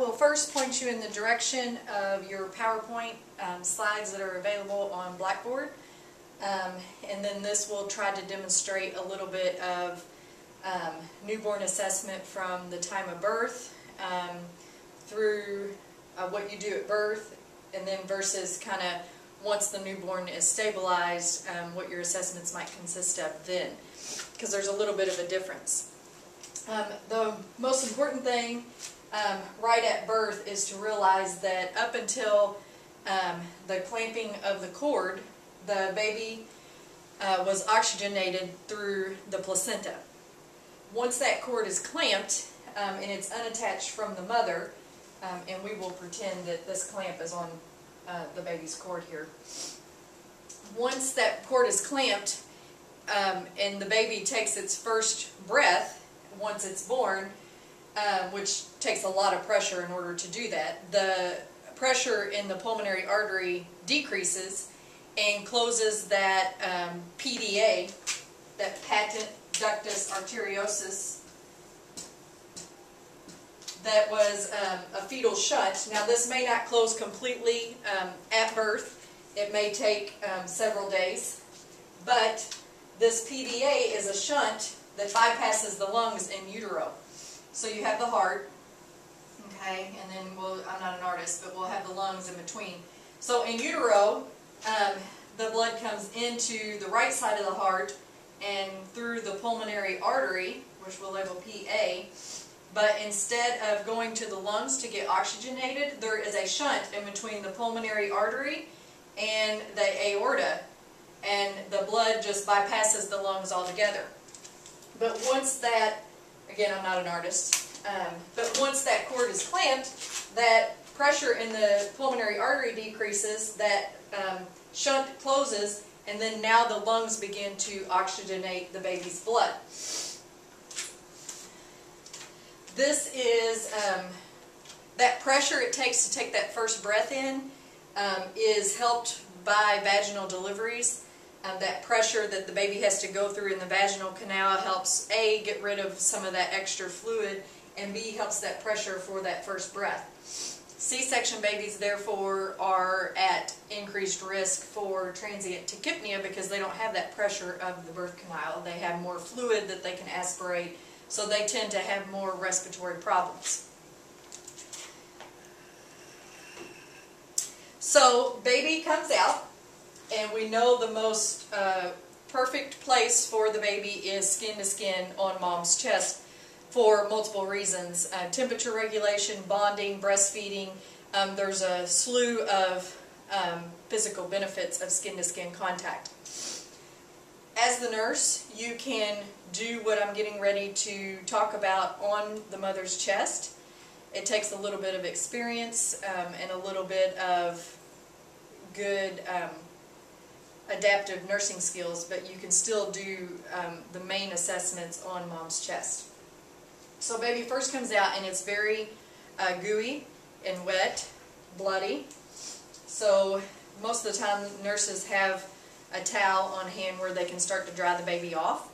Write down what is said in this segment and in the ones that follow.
will first point you in the direction of your PowerPoint slides that are available on Blackboard. And then this will try to demonstrate a little bit of newborn assessment from the time of birth through what you do at birth, and then versus kind of once the newborn is stabilized, what your assessments might consist of then, because there's a little bit of a difference. The most important thing right at birth is to realize that up until the clamping of the cord, the baby was oxygenated through the placenta. Once that cord is clamped and it's unattached from the mother, and we will pretend that this clamp is on the baby's cord here. Once that cord is clamped and the baby takes its first breath, once it's born, which takes a lot of pressure in order to do that, the pressure in the pulmonary artery decreases and closes that PDA, that patent ductus arteriosus, that was a fetal shunt. Now this may not close completely at birth. It may take several days, but this PDA is a shunt that bypasses the lungs in utero. So you have the heart, okay, and then I'm not an artist, but we'll have the lungs in between. So in utero, the blood comes into the right side of the heart and through the pulmonary artery, which we'll label PA, but instead of going to the lungs to get oxygenated, there is a shunt in between the pulmonary artery and the aorta, and the blood just bypasses the lungs altogether. But once that, again, I'm not an artist, but once that cord is clamped, that pressure in the pulmonary artery decreases, that shunt closes, and then now the lungs begin to oxygenate the baby's blood. This is that pressure it takes to take that first breath in is helped by vaginal deliveries. That pressure that the baby has to go through in the vaginal canal helps A, get rid of some of that extra fluid, and B, helps that pressure for that first breath. C-section babies therefore are at increased risk for transient tachypnea because they don't have that pressure of the birth canal. They have more fluid that they can aspirate, so they tend to have more respiratory problems. So baby comes out, and we know the most perfect place for the baby is skin to skin on mom's chest for multiple reasons. Temperature regulation, bonding, breastfeeding. There's a slew of physical benefits of skin to skin contact. As the nurse, you can do what I'm getting ready to talk about on the mother's chest. It takes a little bit of experience and a little bit of good adaptive nursing skills, but you can still do the main assessments on mom's chest. So baby first comes out and it's very gooey and wet, bloody. So most of the time nurses have a towel on hand where they can start to dry the baby off.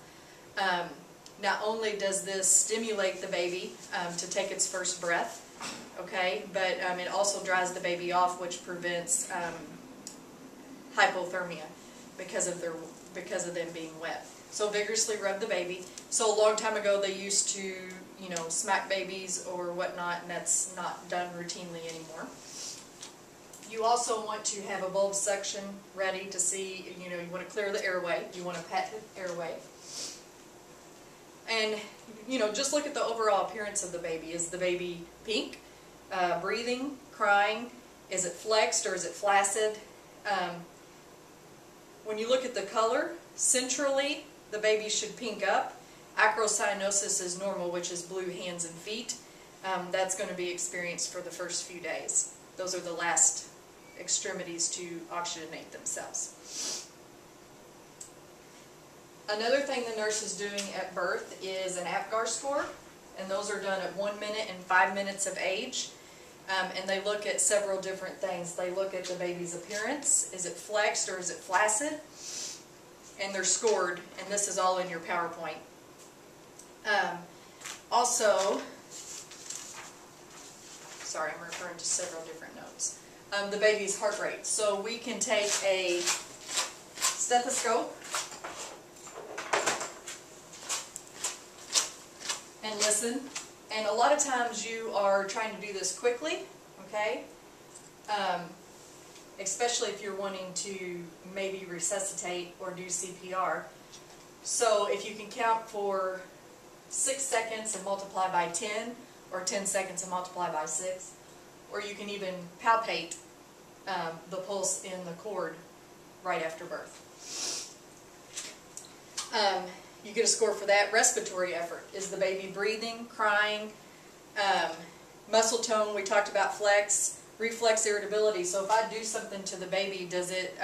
Not only does this stimulate the baby to take its first breath, okay, but it also dries the baby off, which prevents hypothermia because of them being wet. So vigorously rub the baby. So a long time ago they used to, you know, smack babies or whatnot, and that's not done routinely anymore. You also want to have a bulb suction ready to see, you know, you want to clear the airway, you want to pat the airway. And, you know, just look at the overall appearance of the baby. Is the baby pink, breathing, crying? Is it flexed or is it flaccid? When you look at the color, centrally the baby should pink up. Acrocyanosis is normal, which is blue hands and feet. That's going to be experienced for the first few days. Those are the last extremities to oxygenate themselves. Another thing the nurse is doing at birth is an APGAR score, and those are done at 1 minute and 5 minutes of age. And they look at several different things. They look at the baby's appearance. Is it flexed or is it flaccid? And they're scored, and this is all in your PowerPoint. sorry, I'm referring to several different notes. The baby's heart rate. So we can take a stethoscope and listen. And a lot of times you are trying to do this quickly, okay? Especially if you're wanting to maybe resuscitate or do CPR. So if you can count for 6 seconds and multiply by 10, or 10 seconds and multiply by 6, or you can even palpate the pulse in the cord right after birth. You get a score for that. Respiratory effort. Is the baby breathing, crying? Muscle tone, we talked about flex. Reflex irritability. So if I do something to the baby, does it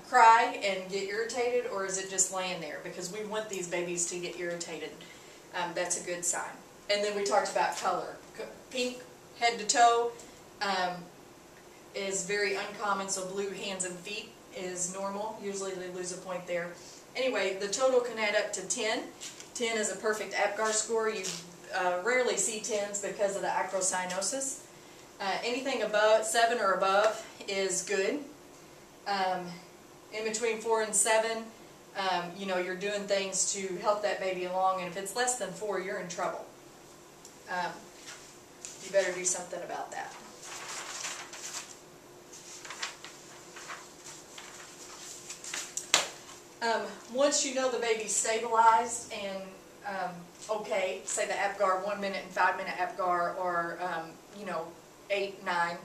cry and get irritated, or is it just laying there? Because we want these babies to get irritated. That's a good sign. And then we talked about color. Pink, head to toe, is very uncommon, so blue hands and feet is normal. Usually they lose a point there. Anyway, the total can add up to 10. 10 is a perfect APGAR score. You rarely see 10s because of the acrocyanosis. Anything above 7 or above is good. In between 4 and 7, you know, you're doing things to help that baby along, and if it's less than 4, you're in trouble. You better do something about that. Once you know the baby's stabilized and okay, say the APGAR 1 minute and 5 minute APGAR, or you know, 8, 9,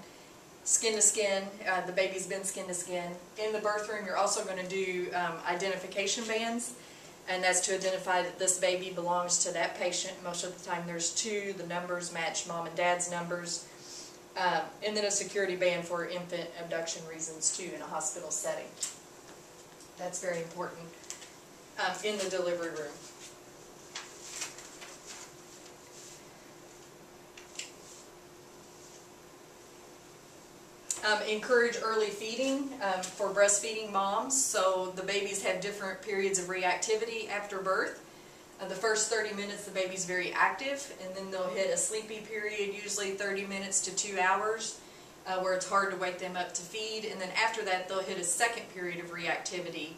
skin to skin, the baby's been skin to skin. In the birth room, you're also going to do identification bands, and that's to identify that this baby belongs to that patient. Most of the time there's 2, the numbers match mom and dad's numbers, and then a security band for infant abduction reasons too in a hospital setting. That's very important in the delivery room. Encourage early feeding for breastfeeding moms. So the babies have different periods of reactivity after birth. The first 30 minutes the baby's very active, and then they'll hit a sleepy period, usually 30 minutes to 2 hours, where it's hard to wake them up to feed. And then after that they'll hit a second period of reactivity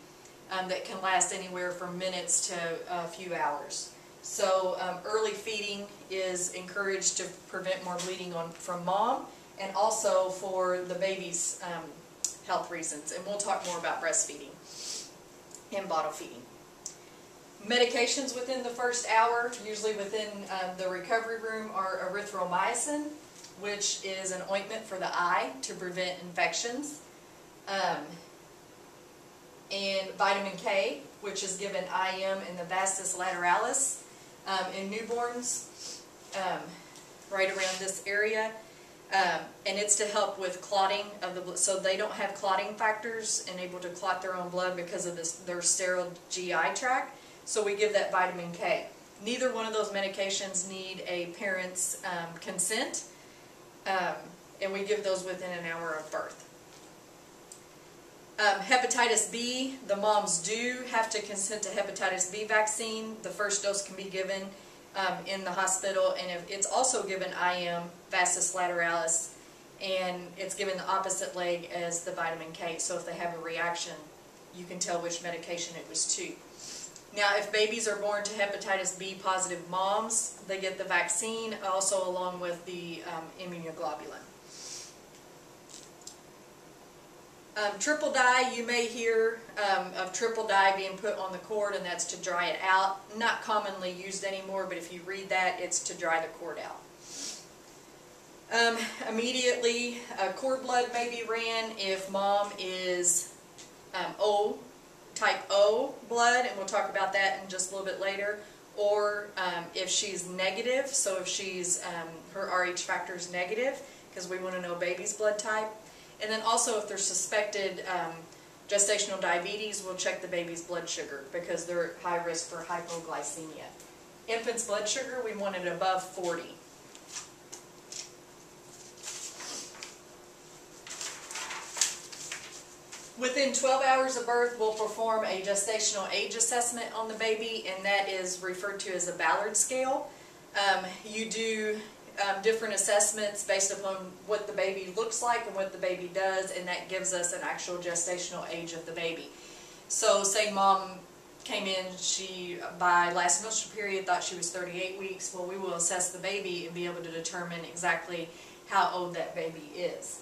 that can last anywhere from minutes to a few hours. So early feeding is encouraged to prevent more bleeding from mom, and also for the baby's health reasons. And we'll talk more about breastfeeding and bottle feeding. Medications within the first hour, usually within the recovery room, are erythromycin, which is an ointment for the eye to prevent infections, and vitamin K, which is given IM in the vastus lateralis in newborns, right around this area. And it's to help with clotting of the blood, so they don't have clotting factors and able to clot their own blood because of their sterile GI tract. So we give that vitamin K. Neither one of those medications need a parent's consent, and we give those within an hour of birth. Hepatitis B, the moms do have to consent to hepatitis B vaccine. The first dose can be given in the hospital, and it's also given IM, vastus lateralis, and it's given the opposite leg as the vitamin K. So if they have a reaction, you can tell which medication it was to. Now, if babies are born to hepatitis B positive moms, they get the vaccine also along with the immunoglobulin. Triple dye, you may hear of triple dye being put on the cord, and that's to dry it out. Not commonly used anymore, but if you read that, it's to dry the cord out. Immediately, cord blood may be ran if mom is O, type O blood, and we'll talk about that in just a little bit later, or if she's negative, so if she's her Rh factor is negative, because we want to know baby's blood type. And then also if they're suspected gestational diabetes, we'll check the baby's blood sugar because they're at high risk for hypoglycemia. Infant's blood sugar, we want it above 40. Within 12 hours of birth, we'll perform a gestational age assessment on the baby, and that is referred to as a Ballard scale. You do different assessments based upon what the baby looks like and what the baby does, and that gives us an actual gestational age of the baby. So say mom came in, she by last menstrual period thought she was 38 weeks, well, we will assess the baby and be able to determine exactly how old that baby is.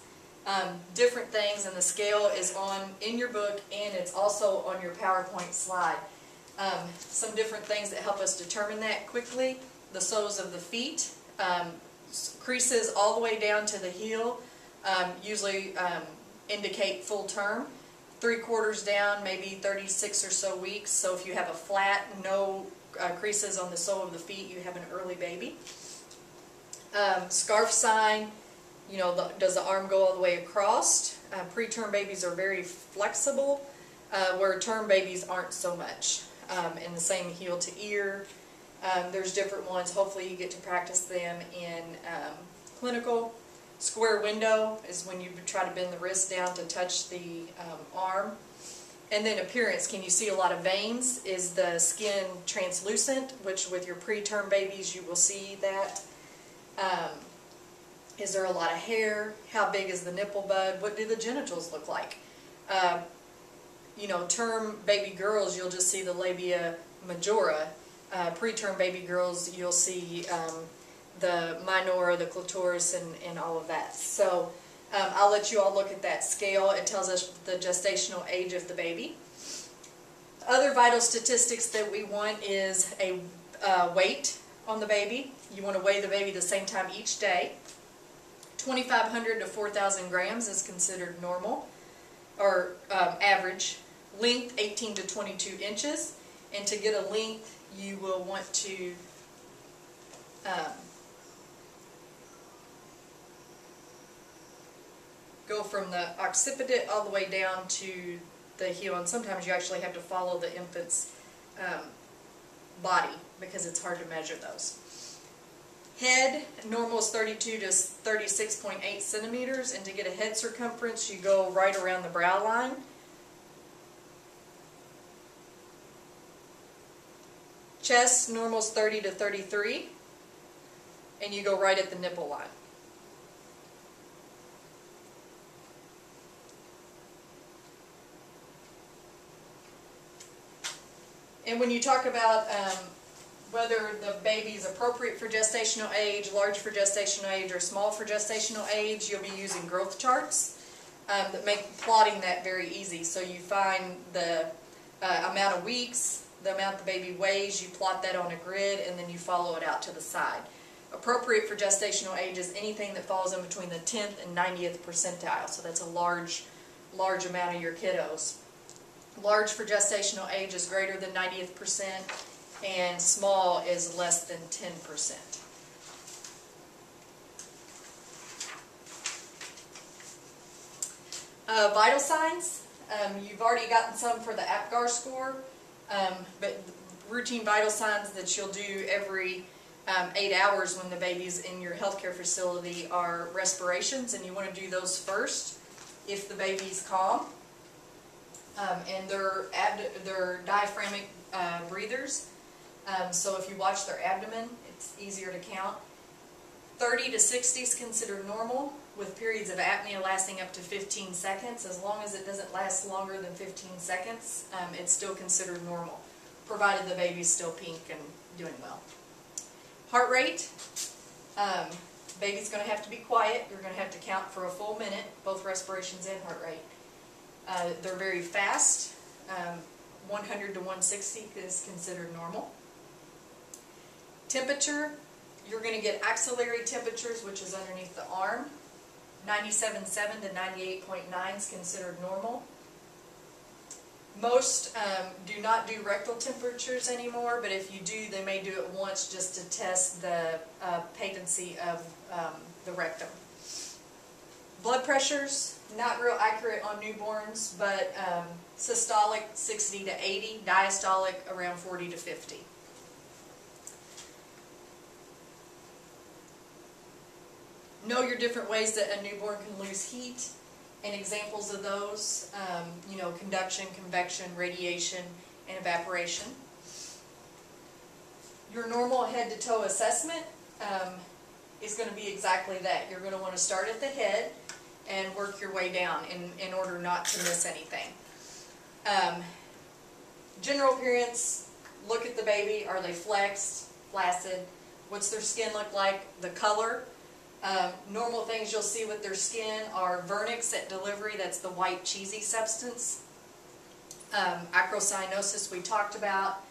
Different things, and the scale is in your book, and it's also on your PowerPoint slide. Some different things that help us determine that quickly: the soles of the feet, creases all the way down to the heel, usually indicate full term. 3/4 down, maybe 36 or so weeks. So if you have a flat, no creases on the sole of the feet, you have an early baby. Scarf sign, you know, does the arm go all the way across? Preterm babies are very flexible, where term babies aren't so much. And the same heel to ear. There's different ones. Hopefully you get to practice them in clinical. Square window is when you try to bend the wrist down to touch the arm. And then appearance, can you see a lot of veins? Is the skin translucent, which with your preterm babies you will see that. Is there a lot of hair? How big is the nipple bud? What do the genitals look like? You know, term baby girls, you'll just see the labia majora. Preterm baby girls, you'll see the minora, the clitoris, and all of that. So I'll let you all look at that scale. It tells us the gestational age of the baby. Other vital statistics that we want is a weight on the baby. You want to weigh the baby the same time each day. 2,500 to 4,000 grams is considered normal, or average. Length 18 to 22 inches. And to get a length, you will want to go from the occiput all the way down to the heel, and sometimes you actually have to follow the infant's body because it's hard to measure those. Head, normal is 32 to 36.8 centimeters, and to get a head circumference you go right around the brow line. Chest, normal is 30 to 33, and you go right at the nipple line. And when you talk about whether the baby is appropriate for gestational age, large for gestational age, or small for gestational age, you'll be using growth charts that make plotting that very easy. So you find the amount of weeks, the amount the baby weighs, you plot that on a grid, and then you follow it out to the side. Appropriate for gestational age is anything that falls in between the 10th and 90th percentile, so that's a large amount of your kiddos. Large for gestational age is greater than 90th percent, and small is less than 10%. Vital signs, you've already gotten some for the APGAR score, but routine vital signs that you'll do every 8 hours when the baby's in your healthcare facility are respirations, and you want to do those first if the baby's calm. And they're diaphragmatic breathers, so if you watch their abdomen, it's easier to count. 30 to 60 is considered normal, with periods of apnea lasting up to 15 seconds. As long as it doesn't last longer than 15 seconds, it's still considered normal, provided the baby's still pink and doing well. Heart rate, baby's going to have to be quiet. You're going to have to count for a full minute, both respirations and heart rate. They're very fast. 100 to 160 is considered normal. Temperature, you're going to get axillary temperatures, which is underneath the arm. 97.7 to 98.9 is considered normal. Most do not do rectal temperatures anymore, but if you do, they may do it once just to test the patency of the rectum. Blood pressures, not real accurate on newborns, but systolic 60 to 80, diastolic around 40 to 50. Know your different ways that a newborn can lose heat, and examples of those, you know, conduction, convection, radiation, and evaporation. Your normal head-to-toe assessment, is going to be exactly that. You're going to want to start at the head and work your way down in order not to miss anything. General appearance, look at the baby. Are they flexed, flaccid? What's their skin look like? The color. Normal things you'll see with their skin are vernix at delivery. That's the white cheesy substance. Acrocyanosis we talked about.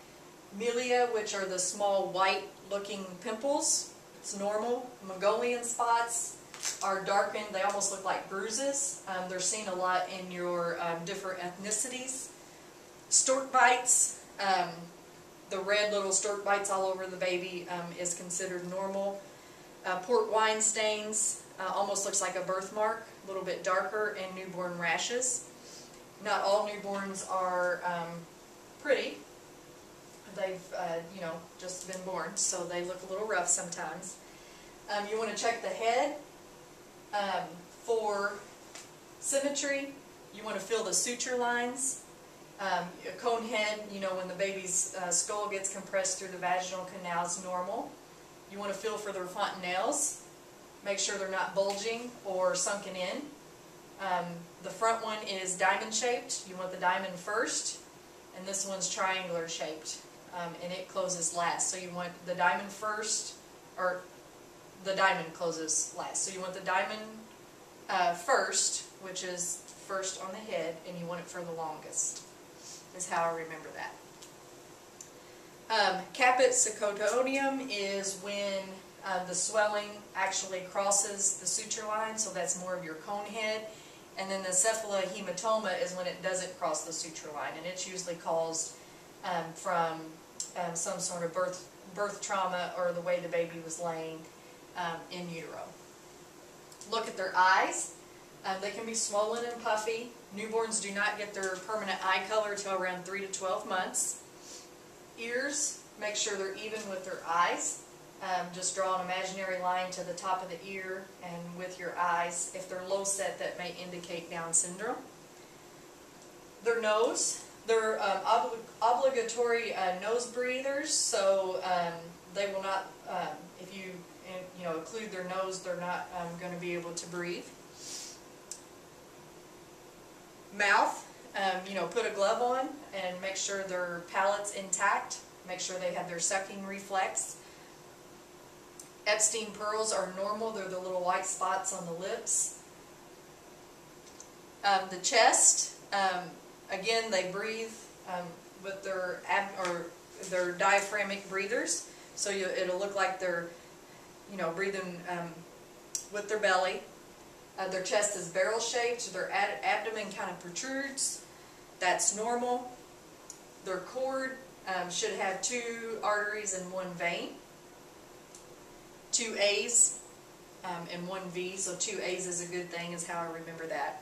Milia, which are the small white looking pimples. It's normal. Mongolian spots are darkened. They almost look like bruises. They're seen a lot in your different ethnicities. Stork bites, the red little stork bites all over the baby is considered normal. Port wine stains, almost looks like a birthmark, a little bit darker, and newborn rashes. Not all newborns are pretty. They've, just been born, so they look a little rough sometimes. You want to check the head for symmetry. You want to feel the suture lines. A cone head, when the baby's skull gets compressed through the vaginal canal is normal. You want to feel for their fontanelles. Make sure they're not bulging or sunken in. The front one is diamond shaped. You want the diamond first, and this one's triangular shaped, and it closes last. So you want the diamond first, or the diamond closes last. So you want the diamond first, which is first on the head, and you want it for the longest, is how I remember that. Caput secundum is when the swelling actually crosses the suture line, so that's more of your cone head. And then the cephalohematoma is when it doesn't cross the suture line, and it's usually caused from some sort of birth trauma or the way the baby was laying in utero. Look at their eyes. They can be swollen and puffy. Newborns do not get their permanent eye color until around 3 to 12 months. Ears, make sure they're even with their eyes. Just draw an imaginary line to the top of the ear and with your eyes. If they're low set, that may indicate Down syndrome. Their nose, they're obligatory nose breathers, so they will not, if you occlude their nose, they're not going to be able to breathe. Mouth, put a glove on and make sure their palate's intact. Make sure they have their sucking reflex. Epstein pearls are normal. They're the little white spots on the lips. The chest, again, they breathe with their their diaphragmic breathers. So it'll look like they're, breathing with their belly. Their chest is barrel-shaped, so their abdomen kind of protrudes. That's normal. Their cord should have 2 arteries and 1 vein. 2 A's and 1 V, so 2 A's is a good thing, is how I remember that.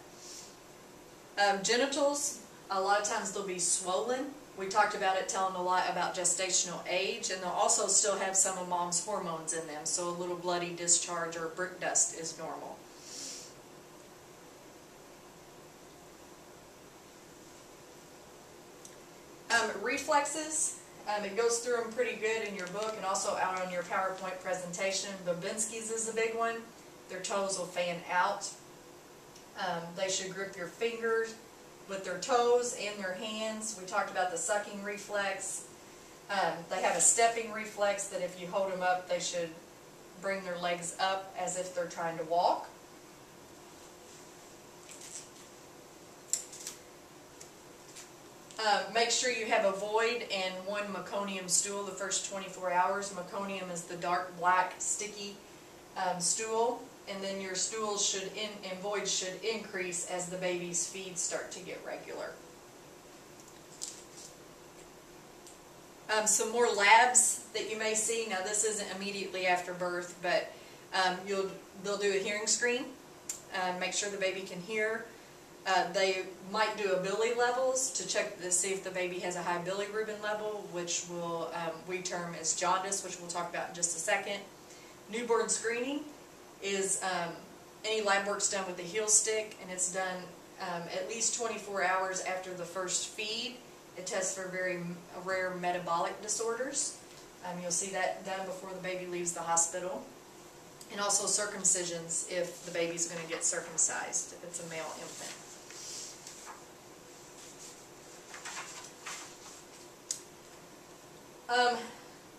Genitals, a lot of times they'll be swollen. We talked about it telling a lot about gestational age, and they'll also still have some of mom's hormones in them, so a little bloody discharge or brick dust is normal. Reflexes, it goes through them pretty good in your book and also out on your PowerPoint presentation. Babinski's is a big one. Their toes will fan out. They should grip your fingers with their toes and their hands. We talked about the sucking reflex. They have a stepping reflex that if you hold them up, they should bring their legs up as if they're trying to walk. Make sure you have a void and 1 meconium stool the first 24 hours. Meconium is the dark black sticky stool, and then your stools and voids should increase as the baby's feeds start to get regular. Some more labs that you may see. Now this isn't immediately after birth, but they'll do a hearing screen, make sure the baby can hear. They might do a Billy levels to check to see if the baby has a high bilirubin level, which we term as jaundice, which we'll talk about in just a second. Newborn screening is any lab work's done with the heel stick, and it's done at least 24 hours after the first feed. It tests for very rare metabolic disorders. You'll see that done before the baby leaves the hospital. And also circumcisions if the baby's going to get circumcised, if it's a male infant.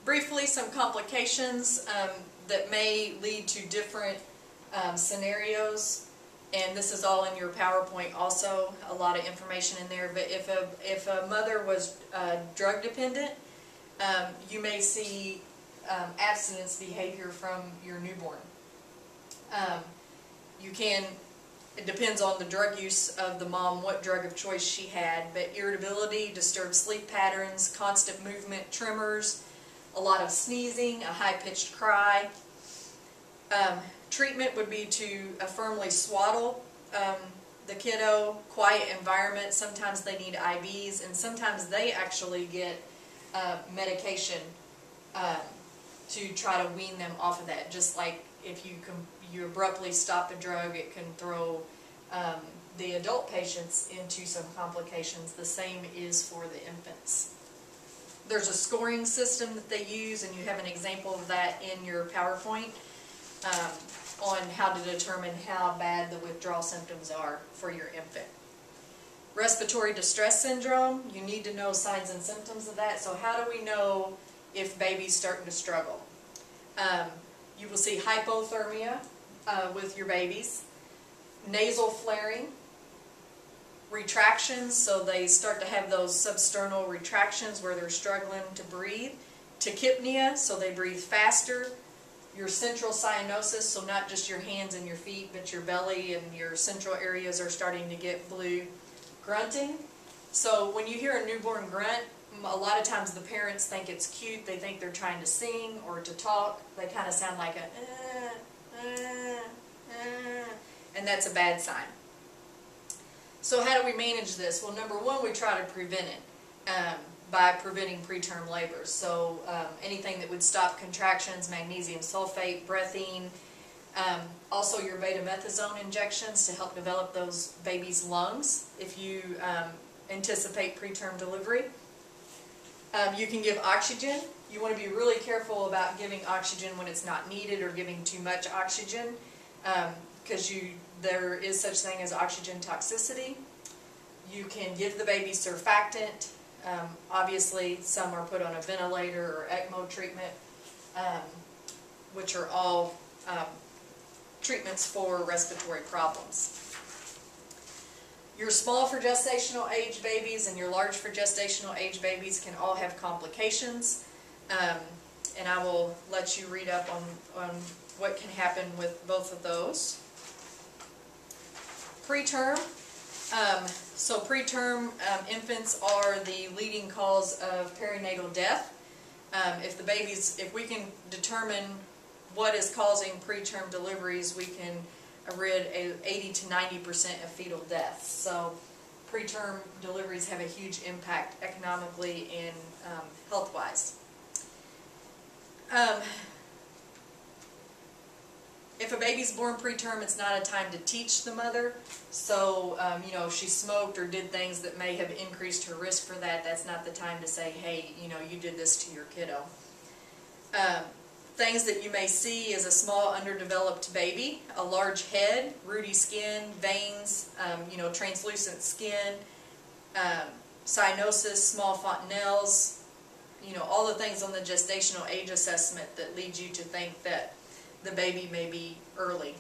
Briefly, some complications that may lead to different scenarios, and this is all in your PowerPoint also, a lot of information in there, but if a mother was drug dependent, you may see abstinence behavior from your newborn. It depends on the drug use of the mom, what drug of choice she had, but irritability, disturbed sleep patterns, constant movement, tremors, a lot of sneezing, a high-pitched cry. Treatment would be to firmly swaddle the kiddo, quiet environment. Sometimes they need IVs, and sometimes they actually get medication to try to wean them off of that. Just like if you abruptly stop a drug, it can throw the adult patients into some complications. The same is for the infants. There's a scoring system that they use, and you have an example of that in your PowerPoint on how to determine how bad the withdrawal symptoms are for your infant. Respiratory distress syndrome, you need to know signs and symptoms of that. So how do we know if baby's starting to struggle? You will see hypothermia with your babies, nasal flaring, retractions, so they start to have those substernal retractions where they're struggling to breathe, tachypnea, so they breathe faster, your central cyanosis, so not just your hands and your feet, but your belly and your central areas are starting to get blue, grunting. So when you hear a newborn grunt, a lot of times the parents think it's cute, they think they're trying to sing or to talk. They kind of sound like and that's a bad sign. So how do we manage this? Well, number one, we try to prevent it by preventing preterm labors. So anything that would stop contractions, magnesium sulfate, breathine, also your betamethasone injections to help develop those babies' lungs if you anticipate preterm delivery. You can give oxygen. You want to be really careful about giving oxygen when it's not needed or giving too much oxygen because there is such thing as oxygen toxicity. You can give the baby surfactant. Obviously, some are put on a ventilator or ECMO treatment, which are all treatments for respiratory problems. Your small for gestational age babies and your large for gestational age babies can all have complications, and I will let you read up on what can happen with both of those. Preterm. So preterm infants are the leading cause of perinatal death. If we can determine what is causing preterm deliveries, we can rid 80 to 90% of fetal deaths. So preterm deliveries have a huge impact economically and health-wise. If a baby's born preterm, it's not a time to teach the mother. So, if she smoked or did things that may have increased her risk for that, that's not the time to say, hey, you did this to your kiddo. Things that you may see is a small underdeveloped baby, a large head, ruddy skin, veins, translucent skin, cyanosis, small fontanelles, all the things on the gestational age assessment that lead you to think that the baby may be early.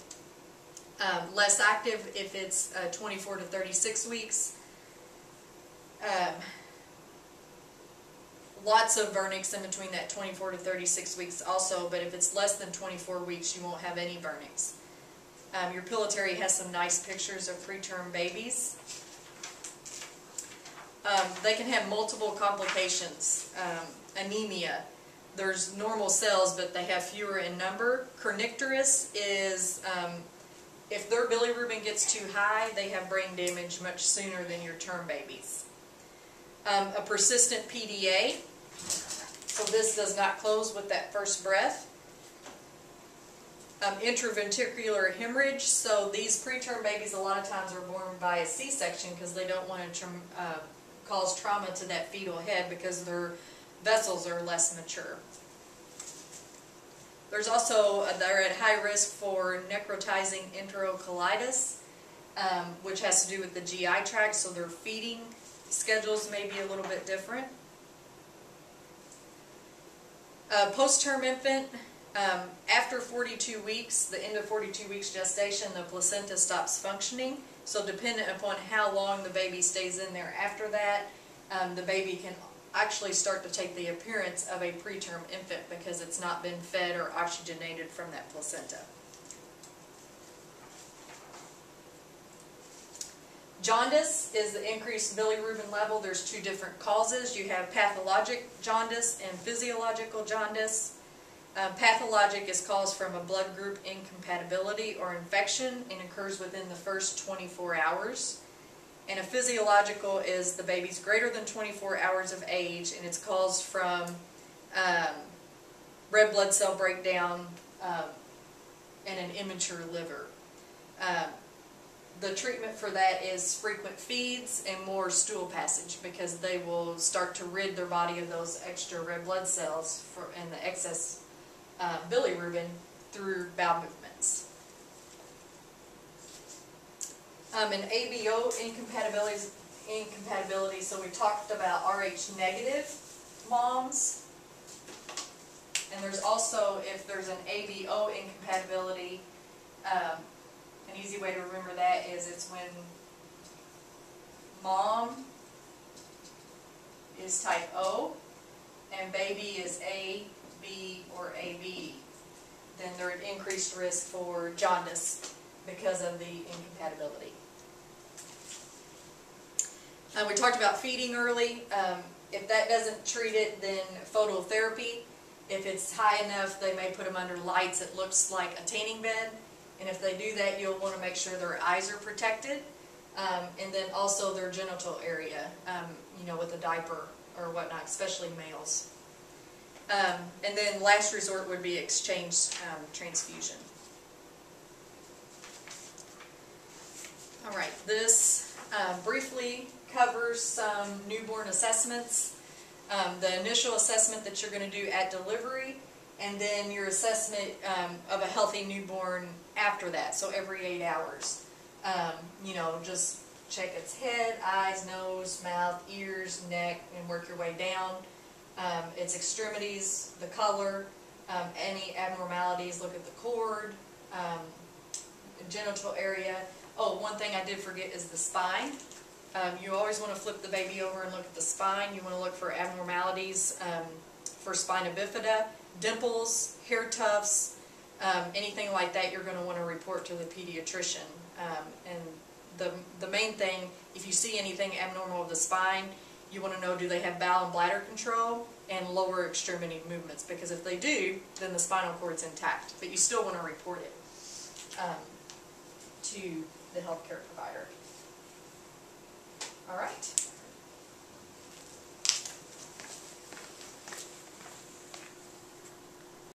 Less active if it's 24 to 36 weeks. Lots of vernix in between that 24 to 36 weeks also, but if it's less than 24 weeks, you won't have any vernix. Your pituitary has some nice pictures of preterm babies. They can have multiple complications. Anemia. There's normal cells, but they have fewer in number. Kernicterus is, if their bilirubin gets too high, they have brain damage much sooner than your term babies. A persistent PDA, so this does not close with that first breath. Intraventricular hemorrhage, so these preterm babies a lot of times are born by a C-section because they don't want to cause trauma to that fetal head because their vessels are less mature. There's also, they're at high risk for necrotizing enterocolitis, which has to do with the GI tract, so their feeding schedules may be a little bit different. Post-term infant, after 42 weeks, the end of 42 weeks gestation, the placenta stops functioning. So dependent upon how long the baby stays in there after that, the baby can actually start to take the appearance of a preterm infant because it's not been fed or oxygenated from that placenta. Jaundice is the increased bilirubin level. There's two different causes. You have pathologic jaundice and physiological jaundice. Pathologic is caused from a blood group incompatibility or infection and occurs within the first 24 hours. And a physiological is the baby's greater than 24 hours of age, and it's caused from red blood cell breakdown and an immature liver. The treatment for that is frequent feeds and more stool passage, because they will start to rid their body of those extra red blood cells and the excess bilirubin through bowel movements. And ABO incompatibility, so we talked about Rh negative moms, and there's also, if there's an ABO incompatibility, an easy way to remember that is it's when mom is type O and baby is A, B, or AB. Then they're at increased risk for jaundice because of the incompatibility. We talked about feeding early. If that doesn't treat it, then phototherapy. If it's high enough, they may put them under lights. It looks like a tanning bed. And if they do that, you'll want to make sure their eyes are protected. And then also their genital area, you know, with a diaper or whatnot, especially males. And then last resort would be exchange transfusion. All right, this briefly covers some newborn assessments. The initial assessment that you're going to do at delivery, and then your assessment of a healthy newborn after that, so every 8 hours. You know, just check its head, eyes, nose, mouth, ears, neck, and work your way down. Its extremities, the color, any abnormalities, look at the cord, genital area. Oh, one thing I did forget is the spine. You always want to flip the baby over and look at the spine. You want to look for abnormalities for spina bifida, dimples, hair tufts, anything like that you're going to want to report to the pediatrician. And the main thing, if you see anything abnormal with the spine, you want to know, do they have bowel and bladder control and lower extremity movements? Because if they do, then the spinal cord's intact. But you still want to report it to the healthcare provider.